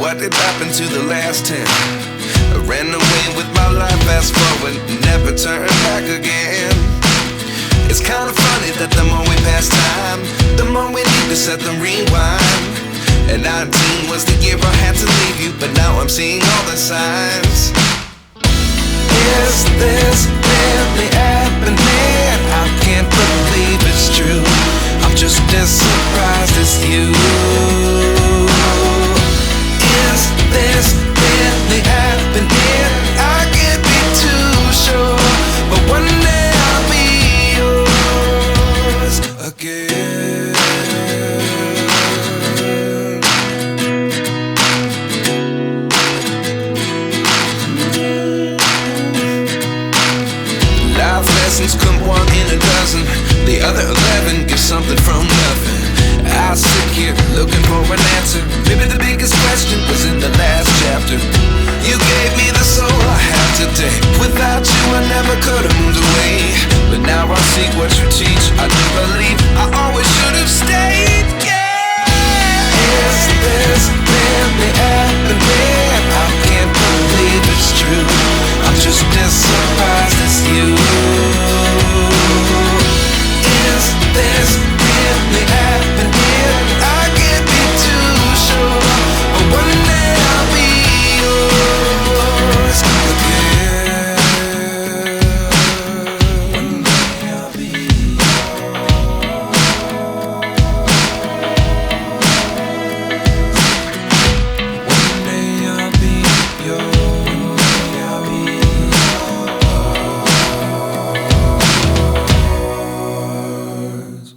what did happen to the last 10? I ran away with my life, fast forward, never turn back again. It's kind of funny that the more we pass time, the more we need to set them rewind. And 19 was the year I had to leave you, but now I'm seeing all the signs. Is this really happening? I can't believe it's true. I'm just as surprised as you. Is this really happening? I can't be too sure, but one day I'll be yours again. Life lessons come one in a dozen. The other 11 get something from nothing. I sit here looking for an answer. Maybe the biggest question was in the last chapter. You gave me the soul I have today. Without you I never could have moved away. But now I see what you teach. I do believe I always should have stayed. Yeah. Is this really happening? I can't believe it's true. I'm just as surprised as you. Is this really happening? I can't be too sure, but one day I'll be yours again. One day I'll be yours. One day I'll be yours. One day I'll be yours.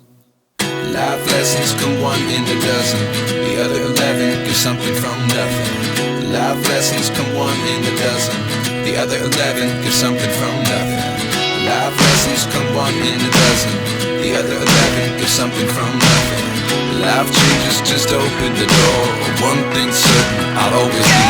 Life lessons come one in a dozen. The other 11 give something from nothing. Life lessons come one in a dozen. The other 11 give something from nothing. Life lessons come one in a dozen. The other 11 give something from nothing. Life changes just open the door. One thing's certain, I'll always be